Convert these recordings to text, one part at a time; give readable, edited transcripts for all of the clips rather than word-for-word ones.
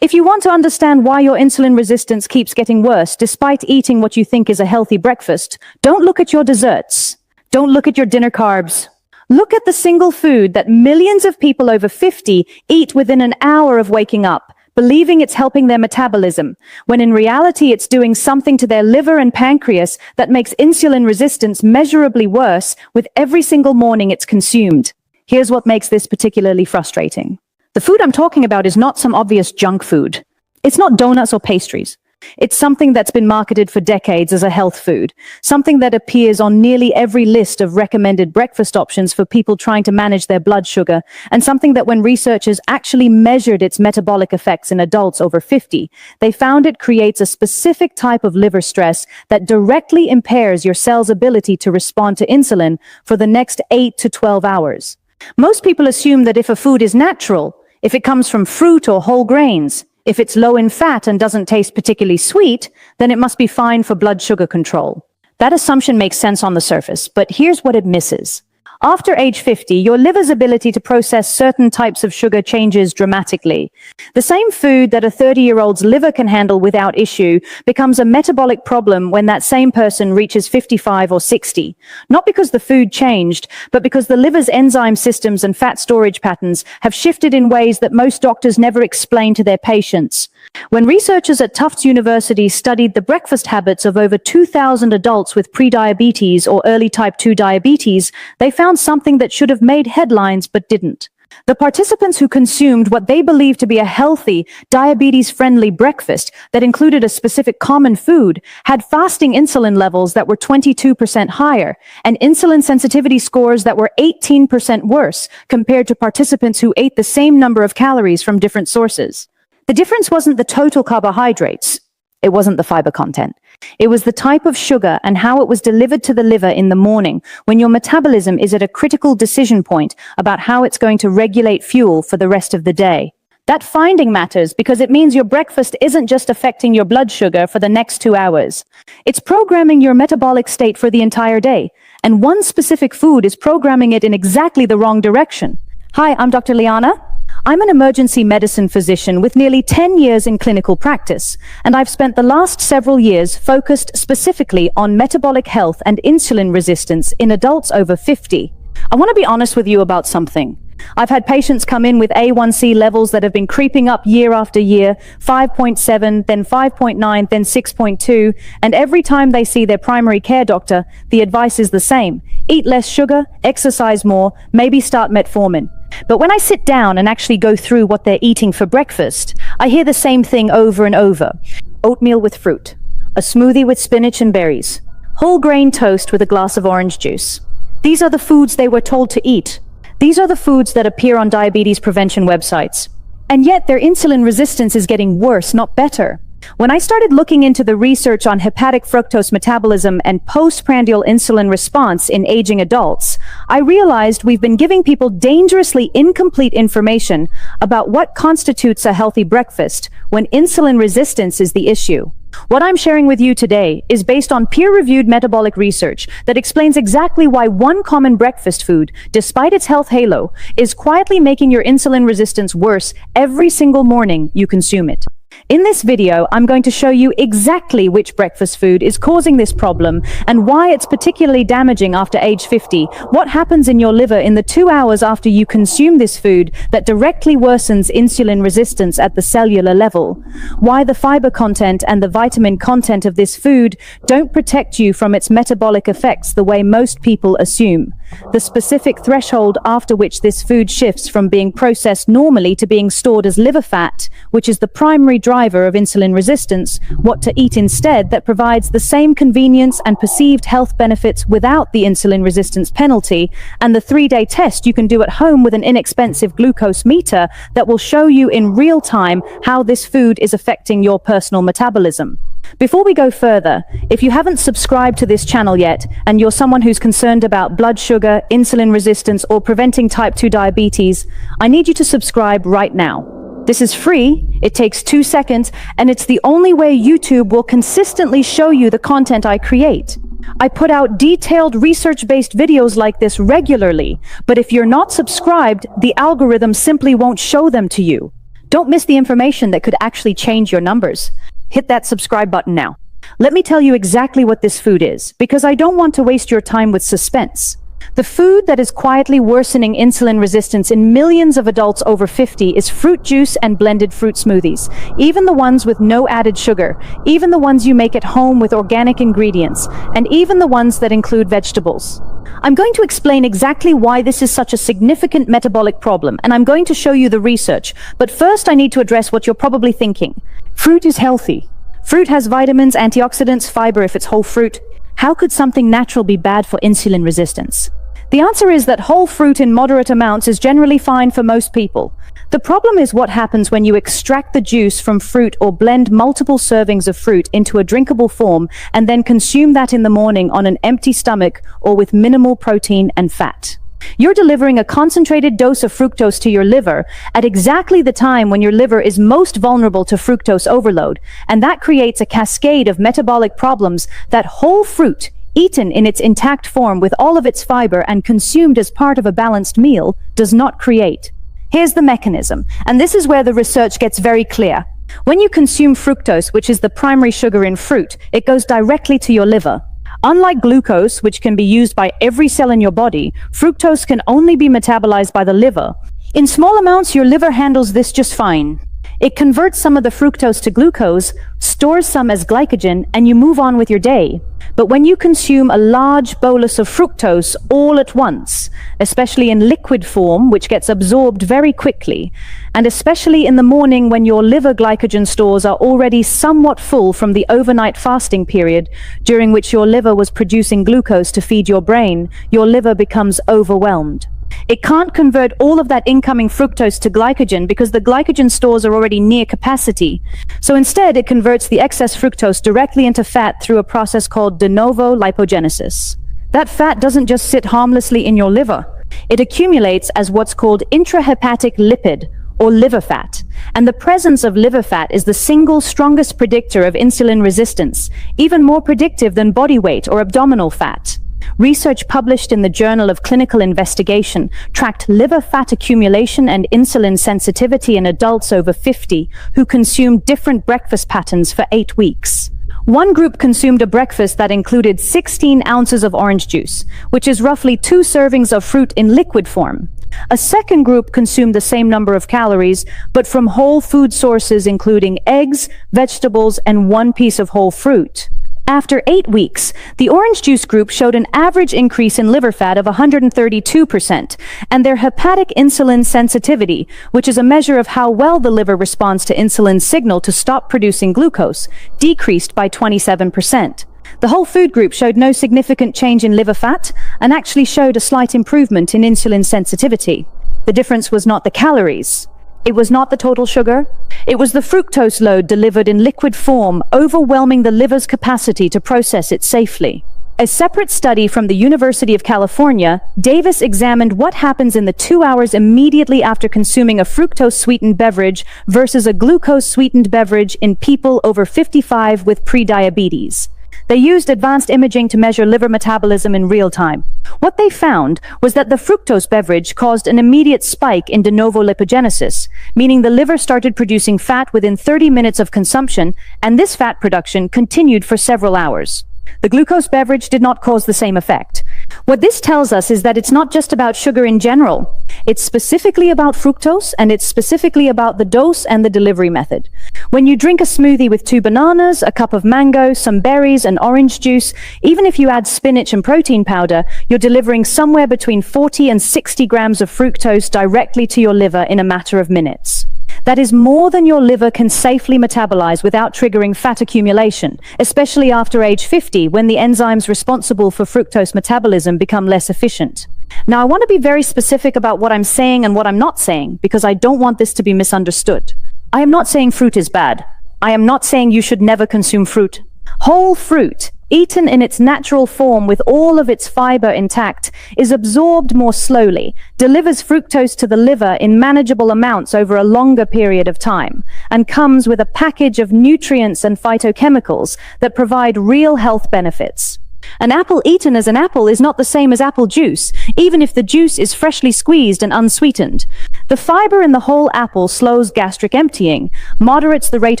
If you want to understand why your insulin resistance keeps getting worse despite eating what you think is a healthy breakfast, don't look at your desserts. Don't look at your dinner carbs. Look at the single food that millions of people over 50 eat within an hour of waking up, believing it's helping their metabolism, when in reality it's doing something to their liver and pancreas that makes insulin resistance measurably worse with every single morning it's consumed. Here's what makes this particularly frustrating. The food I'm talking about is not some obvious junk food. It's not donuts or pastries. It's something that's been marketed for decades as a health food, something that appears on nearly every list of recommended breakfast options for people trying to manage their blood sugar, and something that when researchers actually measured its metabolic effects in adults over 50, they found it creates a specific type of liver stress that directly impairs your cell's ability to respond to insulin for the next 8 to 12 hours. Most people assume that if a food is natural, if it comes from fruit or whole grains, if it's low in fat and doesn't taste particularly sweet, then it must be fine for blood sugar control. That assumption makes sense on the surface, but here's what it misses. After age 50, your liver's ability to process certain types of sugar changes dramatically. The same food that a 30-year-old's liver can handle without issue becomes a metabolic problem when that same person reaches 55 or 60. Not because the food changed, but because the liver's enzyme systems and fat storage patterns have shifted in ways that most doctors never explain to their patients. When researchers at Tufts University studied the breakfast habits of over 2,000 adults with prediabetes or early type 2 diabetes, they found something that should have made headlines but didn't. The participants who consumed what they believed to be a healthy, diabetes-friendly breakfast that included a specific common food had fasting insulin levels that were 22% higher and insulin sensitivity scores that were 18% worse compared to participants who ate the same number of calories from different sources. The difference wasn't the total carbohydrates. It wasn't the fiber content. It was the type of sugar and how it was delivered to the liver in the morning when your metabolism is at a critical decision point about how it's going to regulate fuel for the rest of the day. That finding matters because it means your breakfast isn't just affecting your blood sugar for the next 2 hours. It's programming your metabolic state for the entire day, and one specific food is programming it in exactly the wrong direction. Hi, I'm Dr. Liana. I'm an emergency medicine physician with nearly 10 years in clinical practice, and I've spent the last several years focused specifically on metabolic health and insulin resistance in adults over 50. I want to be honest with you about something. I've had patients come in with A1C levels that have been creeping up year after year, 5.7, then 5.9, then 6.2, and every time they see their primary care doctor, the advice is the same. Eat less sugar, exercise more, maybe start metformin. But when I sit down and actually go through what they're eating for breakfast, I hear the same thing over and over. Oatmeal with fruit, a smoothie with spinach and berries, whole grain toast with a glass of orange juice. These are the foods they were told to eat. These are the foods that appear on diabetes prevention websites. And yet their insulin resistance is getting worse, not better. When I started looking into the research on hepatic fructose metabolism and postprandial insulin response in aging adults, I realized we've been giving people dangerously incomplete information about what constitutes a healthy breakfast when insulin resistance is the issue. What I'm sharing with you today is based on peer-reviewed metabolic research that explains exactly why one common breakfast food, despite its health halo, is quietly making your insulin resistance worse every single morning you consume it. In this video, I'm going to show you exactly which breakfast food is causing this problem and why it's particularly damaging after age 50, what happens in your liver in the 2 hours after you consume this food that directly worsens insulin resistance at the cellular level, why the fiber content and the vitamin content of this food don't protect you from its metabolic effects the way most people assume, the specific threshold after which this food shifts from being processed normally to being stored as liver fat, which is the primary driver of insulin resistance, what to eat instead that provides the same convenience and perceived health benefits without the insulin resistance penalty, and the 3-day test you can do at home with an inexpensive glucose meter that will show you in real time how this food is affecting your personal metabolism. Before we go further, if you haven't subscribed to this channel yet, and you're someone who's concerned about blood sugar, insulin resistance, or preventing type 2 diabetes, I need you to subscribe right now. This is free, it takes 2 seconds, and it's the only way YouTube will consistently show you the content I create. I put out detailed research-based videos like this regularly, but if you're not subscribed, the algorithm simply won't show them to you. Don't miss the information that could actually change your numbers. Hit that subscribe button now. Let me tell you exactly what this food is, because I don't want to waste your time with suspense. The food that is quietly worsening insulin resistance in millions of adults over 50 is fruit juice and blended fruit smoothies. Even the ones with no added sugar, even the ones you make at home with organic ingredients, and even the ones that include vegetables. I'm going to explain exactly why this is such a significant metabolic problem, and I'm going to show you the research. But first, I need to address what you're probably thinking. Fruit is healthy. Fruit has vitamins, antioxidants, fiber if it's whole fruit. How could something natural be bad for insulin resistance? The answer is that whole fruit in moderate amounts is generally fine for most people. The problem is what happens when you extract the juice from fruit or blend multiple servings of fruit into a drinkable form and then consume that in the morning on an empty stomach or with minimal protein and fat. You're delivering a concentrated dose of fructose to your liver at exactly the time when your liver is most vulnerable to fructose overload, and that creates a cascade of metabolic problems that whole fruit, eaten in its intact form with all of its fiber and consumed as part of a balanced meal, does not create. Here's the mechanism, and this is where the research gets very clear. When you consume fructose, which is the primary sugar in fruit, it goes directly to your liver. Unlike glucose, which can be used by every cell in your body, fructose can only be metabolized by the liver. In small amounts, your liver handles this just fine. It converts some of the fructose to glucose, stores some as glycogen, and you move on with your day. But when you consume a large bolus of fructose all at once, especially in liquid form, which gets absorbed very quickly, and especially in the morning when your liver glycogen stores are already somewhat full from the overnight fasting period, during which your liver was producing glucose to feed your brain, your liver becomes overwhelmed. It can't convert all of that incoming fructose to glycogen because the glycogen stores are already near capacity. So instead, it converts the excess fructose directly into fat through a process called de novo lipogenesis. That fat doesn't just sit harmlessly in your liver. It accumulates as what's called intrahepatic lipid, or liver fat. And the presence of liver fat is the single strongest predictor of insulin resistance, even more predictive than body weight or abdominal fat. Research published in the Journal of Clinical Investigation tracked liver fat accumulation and insulin sensitivity in adults over 50 who consumed different breakfast patterns for 8 weeks. One group consumed a breakfast that included 16 ounces of orange juice, which is roughly 2 servings of fruit in liquid form. A second group consumed the same number of calories, but from whole food sources including eggs, vegetables, and 1 piece of whole fruit. After 8 weeks, the orange juice group showed an average increase in liver fat of 132%, and their hepatic insulin sensitivity, which is a measure of how well the liver responds to insulin's signal to stop producing glucose, decreased by 27%. The whole food group showed no significant change in liver fat and actually showed a slight improvement in insulin sensitivity. The difference was not the calories. It was not the total sugar. It was the fructose load delivered in liquid form, overwhelming the liver's capacity to process it safely. A separate study from the University of California, Davis examined what happens in the 2 hours immediately after consuming a fructose-sweetened beverage versus a glucose-sweetened beverage in people over 55 with prediabetes. They used advanced imaging to measure liver metabolism in real time. What they found was that the fructose beverage caused an immediate spike in de novo lipogenesis, meaning the liver started producing fat within 30 minutes of consumption, and this fat production continued for several hours. The glucose beverage did not cause the same effect. What this tells us is that it's not just about sugar in general. It's specifically about fructose, and it's specifically about the dose and the delivery method. When you drink a smoothie with 2 bananas, a cup of mango, some berries, and orange juice, even if you add spinach and protein powder, you're delivering somewhere between 40 and 60 grams of fructose directly to your liver in a matter of minutes. That is more than your liver can safely metabolize without triggering fat accumulation, especially after age 50 when the enzymes responsible for fructose metabolism become less efficient. Now, I want to be very specific about what I'm saying and what I'm not saying, because I don't want this to be misunderstood. I am not saying fruit is bad. I am not saying you should never consume fruit. Whole fruit, eaten in its natural form with all of its fiber intact, is absorbed more slowly, delivers fructose to the liver in manageable amounts over a longer period of time, and comes with a package of nutrients and phytochemicals that provide real health benefits. An apple eaten as an apple is not the same as apple juice, even if the juice is freshly squeezed and unsweetened. The fiber in the whole apple slows gastric emptying, moderates the rate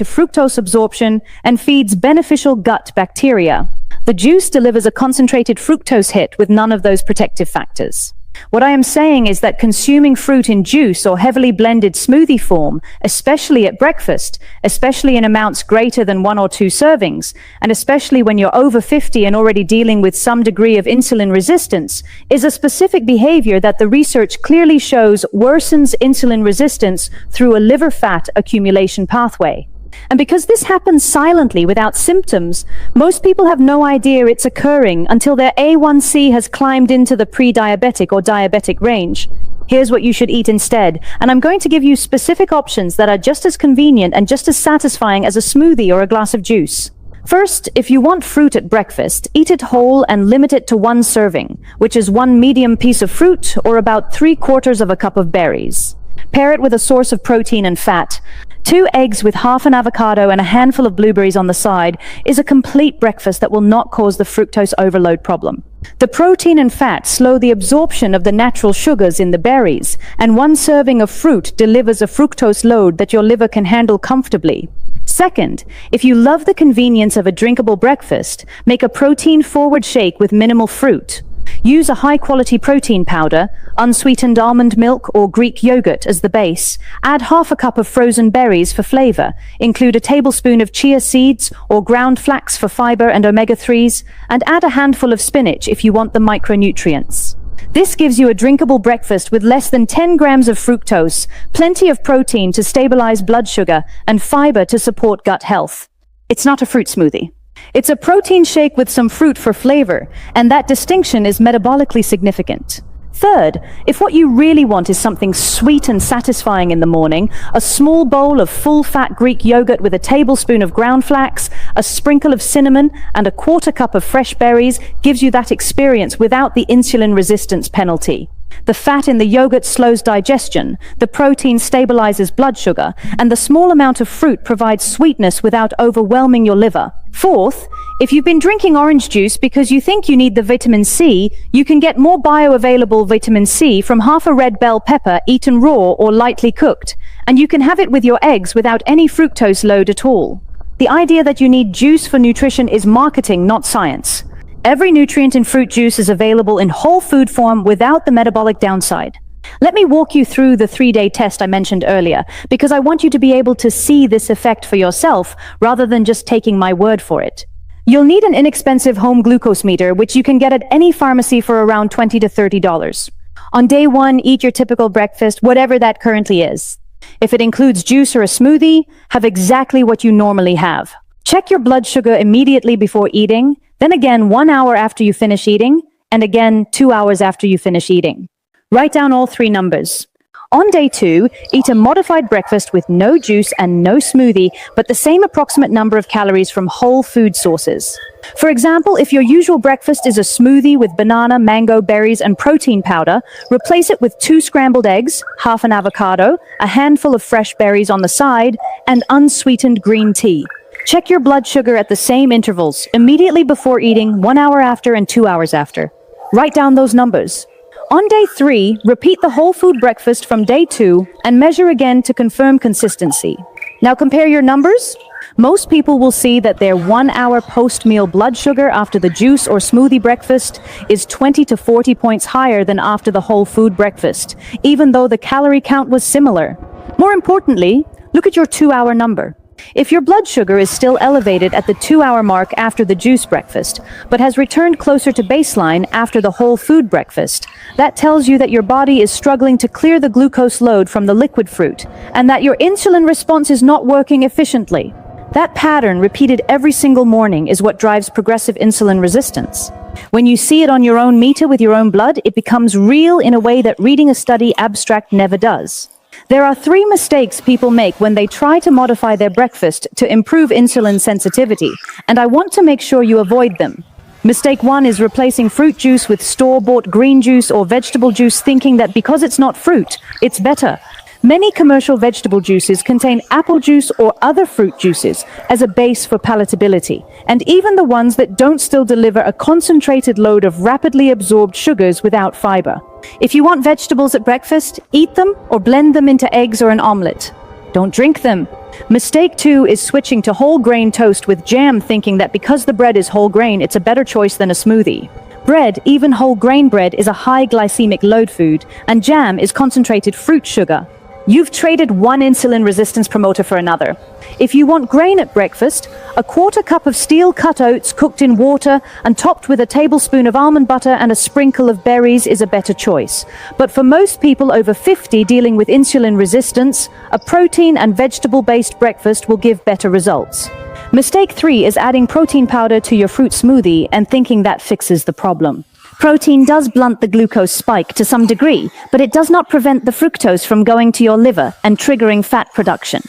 of fructose absorption, and feeds beneficial gut bacteria. The juice delivers a concentrated fructose hit with none of those protective factors. What I am saying is that consuming fruit in juice or heavily blended smoothie form, especially at breakfast, especially in amounts greater than 1 or 2 servings, and especially when you're over 50 and already dealing with some degree of insulin resistance, is a specific behavior that the research clearly shows worsens insulin resistance through a liver fat accumulation pathway. And because this happens silently without symptoms, most people have no idea it's occurring until their A1C has climbed into the pre-diabetic or diabetic range. Here's what you should eat instead, and I'm going to give you specific options that are just as convenient and just as satisfying as a smoothie or a glass of juice. First, if you want fruit at breakfast, eat it whole and limit it to 1 serving, which is 1 medium piece of fruit or about 3/4 of a cup of berries. Pair it with a source of protein and fat. 2 eggs with half an avocado and a handful of blueberries on the side is a complete breakfast that will not cause the fructose overload problem. The protein and fat slow the absorption of the natural sugars in the berries, and 1 serving of fruit delivers a fructose load that your liver can handle comfortably. Second, if you love the convenience of a drinkable breakfast, make a protein-forward shake with minimal fruit. Use a high-quality protein powder, unsweetened almond milk or Greek yogurt as the base. Add half a cup of frozen berries for flavor. Include a tablespoon of chia seeds or ground flax for fiber and omega-3s, and add a handful of spinach if you want the micronutrients. This gives you a drinkable breakfast with less than 10 grams of fructose, plenty of protein to stabilize blood sugar, and fiber to support gut health. It's not a fruit smoothie. It's a protein shake with some fruit for flavor, and that distinction is metabolically significant. Third, if what you really want is something sweet and satisfying in the morning, a small bowl of full-fat Greek yogurt with a tablespoon of ground flax, a sprinkle of cinnamon, and a 1/4 cup of fresh berries gives you that experience without the insulin resistance penalty. The fat in the yogurt slows digestion, the protein stabilizes blood sugar, and the small amount of fruit provides sweetness without overwhelming your liver. Fourth, if you've been drinking orange juice because you think you need the vitamin C, you can get more bioavailable vitamin C from half a red bell pepper eaten raw or lightly cooked, and you can have it with your eggs without any fructose load at all. The idea that you need juice for nutrition is marketing, not science. Every nutrient in fruit juice is available in whole food form without the metabolic downside. Let me walk you through the 3-day test I mentioned earlier, because I want you to be able to see this effect for yourself rather than just taking my word for it. You'll need an inexpensive home glucose meter, which you can get at any pharmacy for around $20 to $30. On day 1, eat your typical breakfast, whatever that currently is. If it includes juice or a smoothie, have exactly what you normally have. Check your blood sugar immediately before eating, then again 1 hour after you finish eating, and again 2 hours after you finish eating. Write down all 3 numbers. On day 2, eat a modified breakfast with no juice and no smoothie, but the same approximate number of calories from whole food sources. For example, if your usual breakfast is a smoothie with banana, mango, berries, and protein powder, replace it with 2 scrambled eggs, half an avocado, a handful of fresh berries on the side, and unsweetened green tea. Check your blood sugar at the same intervals, immediately before eating, 1 hour after, and 2 hours after. Write down those numbers. On day 3, repeat the whole food breakfast from day 2 and measure again to confirm consistency. Now compare your numbers. Most people will see that their 1 hour post-meal blood sugar after the juice or smoothie breakfast is 20 to 40 points higher than after the whole food breakfast, even though the calorie count was similar. More importantly, look at your 2-hour number. If your blood sugar is still elevated at the 2-hour mark after the juice breakfast, but has returned closer to baseline after the whole food breakfast, that tells you that your body is struggling to clear the glucose load from the liquid fruit, and that your insulin response is not working efficiently. That pattern, repeated every single morning, is what drives progressive insulin resistance. When you see it on your own meter with your own blood, it becomes real in a way that reading a study abstract never does. There are 3 mistakes people make when they try to modify their breakfast to improve insulin sensitivity, and I want to make sure you avoid them. Mistake 1 is replacing fruit juice with store-bought green juice or vegetable juice, thinking that because it's not fruit, it's better. Many commercial vegetable juices contain apple juice or other fruit juices as a base for palatability, and even the ones that don't still deliver a concentrated load of rapidly absorbed sugars without fiber. If you want vegetables at breakfast, eat them or blend them into eggs or an omelette. Don't drink them. Mistake 2 is switching to whole grain toast with jam, thinking that because the bread is whole grain, it's a better choice than a smoothie. Bread, even whole grain bread, is a high glycemic load food, and jam is concentrated fruit sugar. You've traded one insulin resistance promoter for another. If you want grain at breakfast, a quarter cup of steel-cut oats cooked in water and topped with a tablespoon of almond butter and a sprinkle of berries is a better choice. But for most people over 50 dealing with insulin resistance, a protein and vegetable-based breakfast will give better results. Mistake 3 is adding protein powder to your fruit smoothie and thinking that fixes the problem. Protein does blunt the glucose spike to some degree, but it does not prevent the fructose from going to your liver and triggering fat production.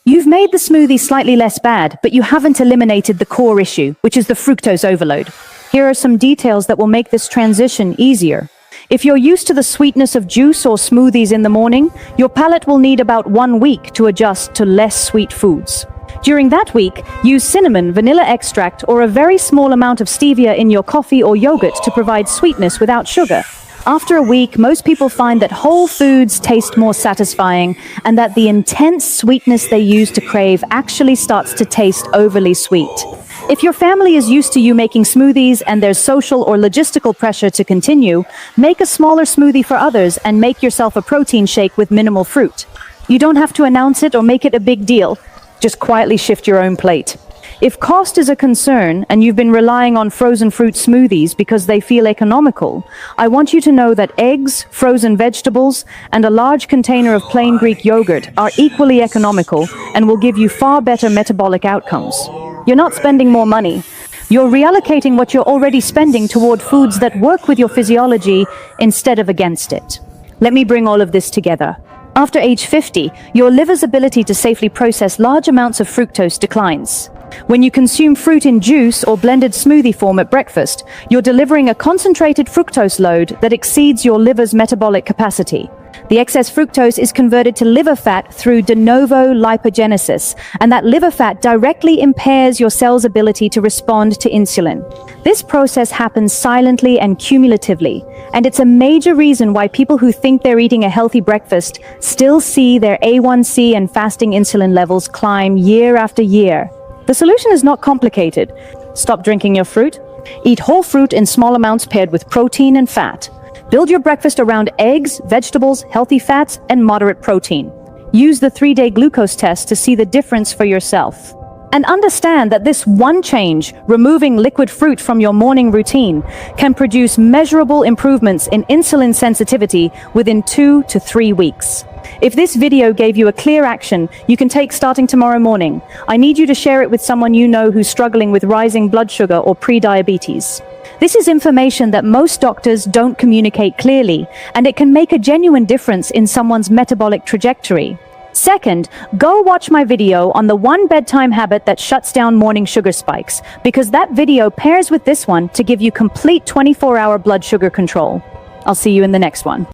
You've made the smoothie slightly less bad, but you haven't eliminated the core issue, which is the fructose overload. Here are some details that will make this transition easier. If you're used to the sweetness of juice or smoothies in the morning, your palate will need about 1 week to adjust to less sweet foods. During that week, use cinnamon, vanilla extract, or a very small amount of stevia in your coffee or yogurt to provide sweetness without sugar. After a week, most people find that whole foods taste more satisfying and that the intense sweetness they used to crave actually starts to taste overly sweet. If your family is used to you making smoothies and there's social or logistical pressure to continue, make a smaller smoothie for others and make yourself a protein shake with minimal fruit. You don't have to announce it or make it a big deal. Just quietly shift your own plate. If cost is a concern and you've been relying on frozen fruit smoothies because they feel economical, I want you to know that eggs, frozen vegetables, and a large container of plain Greek yogurt are equally economical and will give you far better metabolic outcomes. You're not spending more money. You're reallocating what you're already spending toward foods that work with your physiology instead of against it. Let me bring all of this together. After age 50, your liver's ability to safely process large amounts of fructose declines. When you consume fruit in juice or blended smoothie form at breakfast, you're delivering a concentrated fructose load that exceeds your liver's metabolic capacity. The excess fructose is converted to liver fat through de novo lipogenesis, and that liver fat directly impairs your cell's ability to respond to insulin. This process happens silently and cumulatively, and it's a major reason why people who think they're eating a healthy breakfast still see their A1C and fasting insulin levels climb year after year. The solution is not complicated. Stop drinking your fruit. Eat whole fruit in small amounts paired with protein and fat. Build your breakfast around eggs, vegetables, healthy fats, and moderate protein. Use the 3-day glucose test to see the difference for yourself. And understand that this one change, removing liquid fruit from your morning routine, can produce measurable improvements in insulin sensitivity within 2 to 3 weeks. If this video gave you a clear action you can take starting tomorrow morning, I need you to share it with someone you know who's struggling with rising blood sugar or prediabetes. This is information that most doctors don't communicate clearly, and it can make a genuine difference in someone's metabolic trajectory. Second, go watch my video on the 1 bedtime habit that shuts down morning sugar spikes, because that video pairs with this one to give you complete 24-hour blood sugar control. I'll see you in the next one.